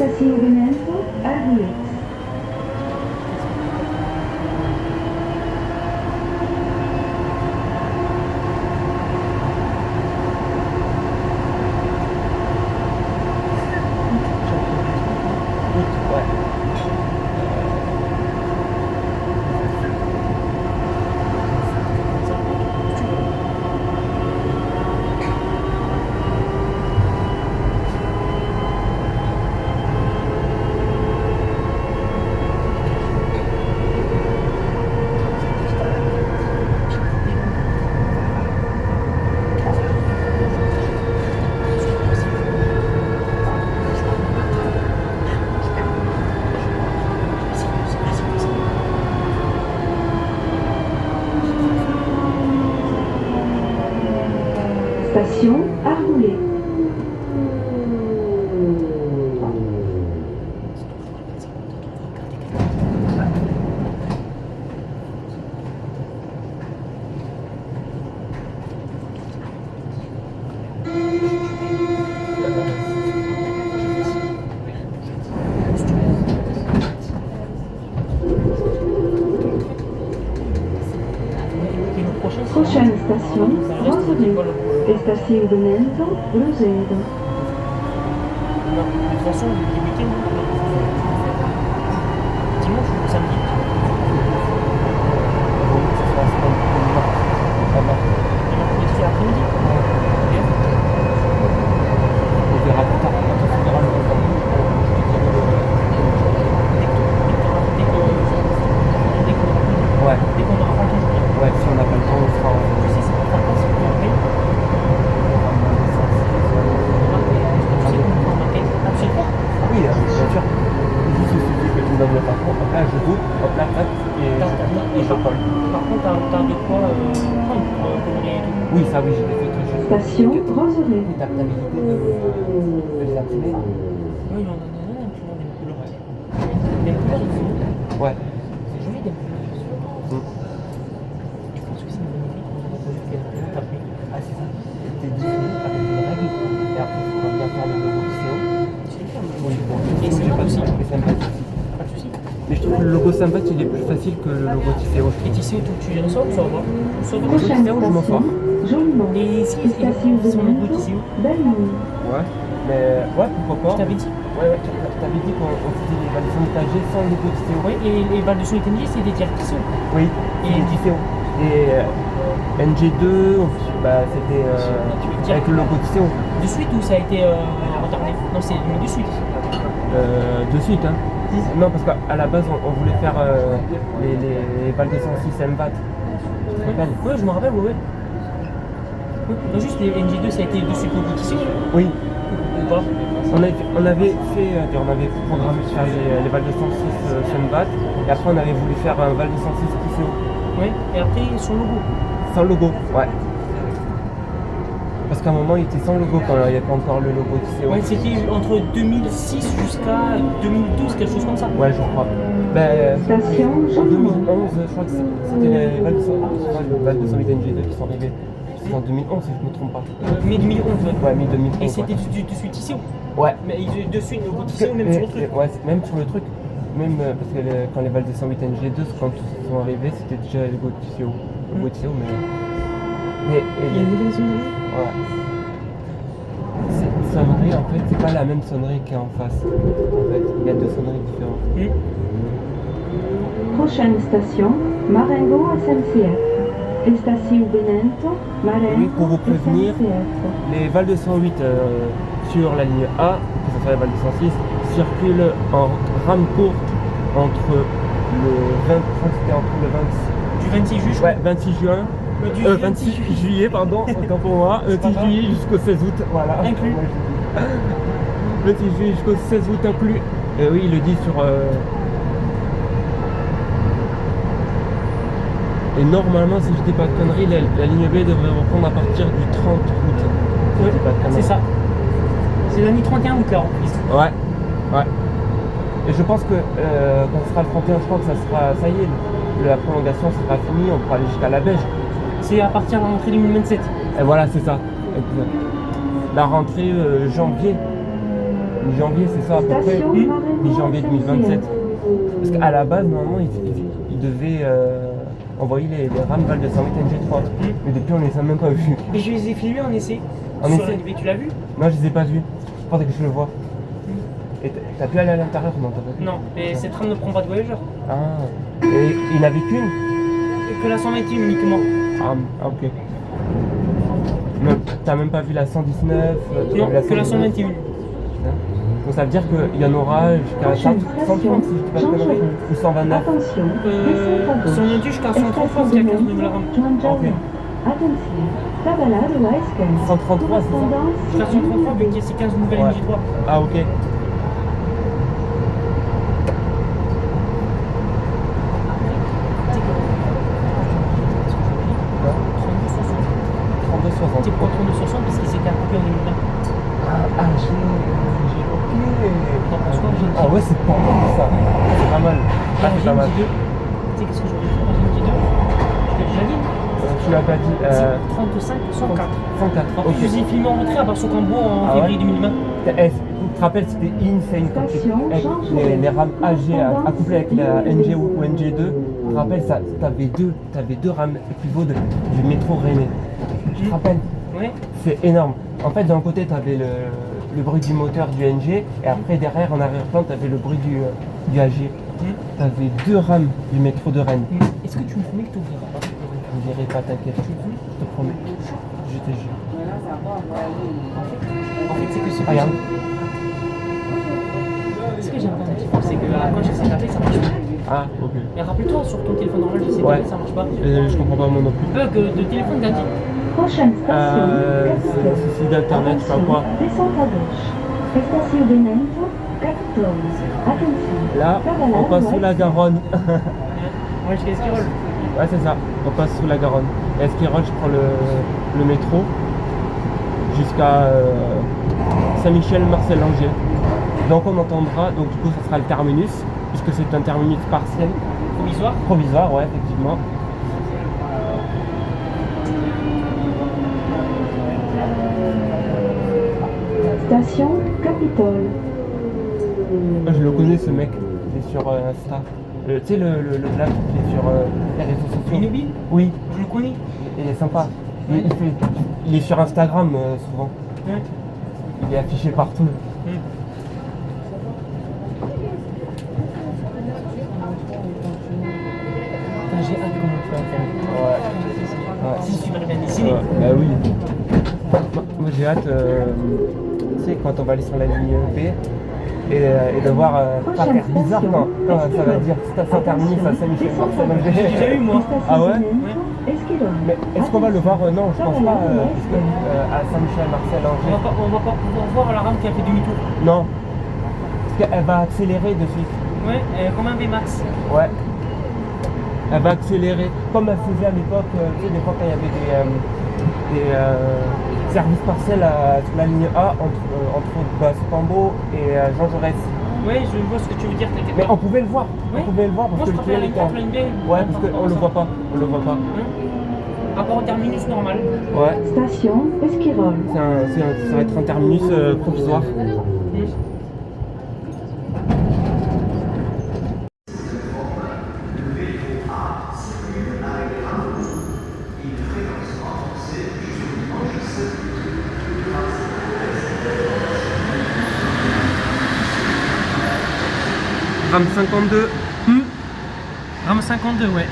Estación Benento, Argüelles. Station Argoulet. Prochaine station, Roseraie. Estación Benento, Rosedo. Non, de toute façon, les week-ends, dimanche ou samedi. Et mercredi après-midi. On verra plus tard. On verra le ouais. Dès qu'on aura pas le temps, je viens. Ouais, si on n'a pas le temps, on sera en... Tu sais, c'est pour faire quoi, c'est pour marquer. Tu sais comment on marquer. Ah, tu sais le faire. Oui, bien sûr. Juste il suffit que tu me donnes le parcours, après je goûte, hop là, hop, et je colle. Par contre, t'as de quoi prendre pour colorer et tout. Oui, ça oui, j'ai des photos. Station Roseraie. Oui, t'as l'habilité de les imprimer. Oui, on en a un imprimant des couleurs. Des couleurs, il faut. Ouais. C'est joli des couleurs. Je pense que c'est magnifique. Ah, c'est ça. T'es dessiné avec une règle, et après il faudra bien faire le logo du CO. Oui, bon, Et c'est pas aussi. Et Sembat aussi. Pas de soucis. Mais je trouve que le logo Sembat il est plus facile que le logo Tisséo. Et tissé autour, tu gères ça ou ça va? Ça va. Prochaine je m'en station, Joliment. Et si Estación ils sont Benento, tissé où? Belmont. Ouais. Mais ouais, pourquoi pas. Je t'avais dit. Ouais, tu t'avais dit qu'on faisait les validations étagées sans le logo Tisséo. Oui, et les balles de son étendues, c'est des tiers tissés. Oui, Et et Tisséo. Et NG2, bah, c'était avec le logo Tisséo. De suite ou ça a été retardé? Non, c'est de suite. De suite, hein. Non, parce qu'à la base, on voulait faire les balles de 106 MVAT. Tu te rappelles? Oui, je me rappelle, oui. Oui. Non, juste les NG2, ça a été de suite au tissé. Oui. Ou pas? On avait programmé de faire les balles de 106 MVAT, et après on avait voulu faire un val de 106 Tisséo. Oui, et après son logo. Sans logo, ouais. Parce qu'à un moment il était sans logo quand il n'y avait pas encore le logo Tisséo. Ouais, c'était entre 2006 jusqu'à 2012, quelque chose comme ça. Ouais, je crois. Ben, Station en Joliment. 2011, je crois que c'était les balles de 108 NG2 qui sont arrivées. C'était en 2011 si je ne me trompe pas. Mai 2011, ouais. Ouais, mi-2011. Et c'était de suite tissé. Ouais. Mais de suite le logo tissé ou même sur le truc. Ouais, même sur le truc. Même parce que quand les balles de 108 NG2, quand ils sont arrivés, c'était déjà le logo Tisséo. Le logo Tisséo, mais Il y a une nouvelle sonnerie. ouais. Cette sonnerie, en fait, c'est pas la même sonnerie qu'il y a en face. En fait, il y a deux sonneries différentes. Prochaine station, Marengo SNCF. Estación Benento, Marengo Oui, pour vous prévenir, SNCF. les Val 208 sur la ligne A, que ce soit les Val 206, circulent en rame courte entre le 20, je crois que c'était entre le 26, Du 26 juin. ouais, 26 juin, Du 26 juillet, pardon, autant pour moi, 26 juillet jusqu'au 16 août, voilà. Inclus. 26 juillet jusqu'au 16 août inclus. Oui, il le dit sur... Et normalement, si je dis pas de conneries, la ligne B devrait reprendre à partir du 30 août. Si je dis pas de conneries. C'est ça. C'est l'année 31 août là en plus. Ouais, ouais. Et je pense que quand ce sera le 31, je crois que ça y est, la prolongation sera finie, on pourra aller jusqu'à la Beige. C'est à partir de la rentrée 2027. Et voilà, c'est ça. Exact. La rentrée janvier. Mi-janvier, c'est ça à peu près. Station Marengo Mi-janvier 2027. Parce qu'à la base, normalement, ils devaient envoyer les rames Val de Saint-Vite NG3. Mais depuis, on les a même pas vus. Mais je les ai filmés en essai. En Sur essai la NB, tu l'as vu? Non, je les ai pas vus. Faudrait que je le vois. Et t'as pu aller à l'intérieur? Non, t'as pas pu. Non, mais cette tram ne prend pas de voyageurs. Ah. Et il n'avait qu'une? Que la 121 uniquement. Ah, ok. Mais t'as même pas vu la 119? Non, que la 119. 121. Donc ça veut dire qu'il y en aura jusqu'à 130 si je dis pas de conneries, ou 129. Attention, Si on est jusqu'à 133, c'est à 15 minutes la rame. Ok. Attention, tabalade ou esquerre. 133, c'est ça? Jusqu'à 133, vu qu'il y a ces 15 nouvelles Ouais. NG3. Ah, ok. C'est pour 3260 parce qu'il s'était coupé en 2020. Ah, j'ai ok. T'en penses quoi, j'ai Ah ouais, c'est pas mal ça. C'est pas mal. Ah, c'est pas mal. Tu sais qu'est-ce que j'aurais fait dans une 2? Je t'ai déjà dit. Tu l'as pas dit. C'est 35, 104. 104. En plus, je les ai filmés en retrait à Barso-Cambo en Ah février ouais 2020. Tu te rappelles, c'était insane quand avec les rames AG accouplées avec la NG ou NG2. Tu te rappelles, t'avais deux rames pivots du métro Rennais. Tu te rappelles? Ouais. C'est énorme. En fait, d'un côté, tu avais le bruit du moteur du NG, et après, derrière, en arrière-plan, tu avais le bruit du AG. Tu avais deux rames du métro de Rennes. Est-ce que tu me promets que tu ouvriras pas? Je ne dirai pas, t'inquiète. Je te promets. Je te jure. En fait, c'est que ce que Regarde. ce que j'aime pas un petit peu, c'est que quand j'essaie d'appeler, ça marche pas. Ah, ok. Et rappelle-toi, sur ton téléphone normal, j'essaie d'appeler, ça marche pas. Je comprends pas moi non plus. Bug de téléphone d'Adi. Prochaine station, C'est un souci d'internet, je sais pas quoi. Descente à gauche. Estación Benento, 14. Attention. Là, on passe sous la Garonne. Ouais, je fais Esquirol. Ouais, c'est ça. On passe sous la Garonne. Et Esquirol, je prends le métro jusqu'à Saint-Michel-Marcel-Angers. Donc on entendra, donc du coup ça sera le terminus, puisque c'est un terminus partiel. Provisoire. Provisoire, ouais, effectivement. Station Capitole. Moi, je le connais ce mec, il est sur Insta. Tu sais le black qui est sur les réseaux sociaux. Inoubil. Oui, Je le connais. il est sympa. Il est sur Instagram souvent. Ouais. Il est affiché partout. Putain, j'ai hâte comment tu vas faire. Ouais. C'est super bien dessiné. Bah oui. Moi j'ai hâte, tu sais, quand on va aller sur la ligne B et de voir, pas faire bizarre quand ça va dire Saint-Terminus à Saint-Michel-Marcel-Angers. J'ai déjà eu moi. Ah ouais? Esquirol. Mais est-ce qu'on va le voir? Non, je pense pas, puisque à Saint-Michel-Marcel-Angers. On va pas pouvoir voir la rame qui a fait demi-tour. Non. Parce qu'elle va accélérer de suite. Ouais, comme un VMAX. Ouais. Elle va accélérer, comme elle faisait à l'époque, tu sais, des fois quand il y avait des services partiels sur la ligne A entre Basse-Cambo et Jean Jaurès. Ouais, je vois ce que tu veux dire, t'inquiète Mais pas. on pouvait le voir, Oui. on pouvait le voir parce Moi, je que préfère le la tunnel ligne était... A, la ligne B. Ouais, parce qu'on le voit pas, on le voit pas. Rapport au terminus normal. Ouais, Station Esquirol. ça va être un terminus provisoire. Rame 52. Rame 52, ouais.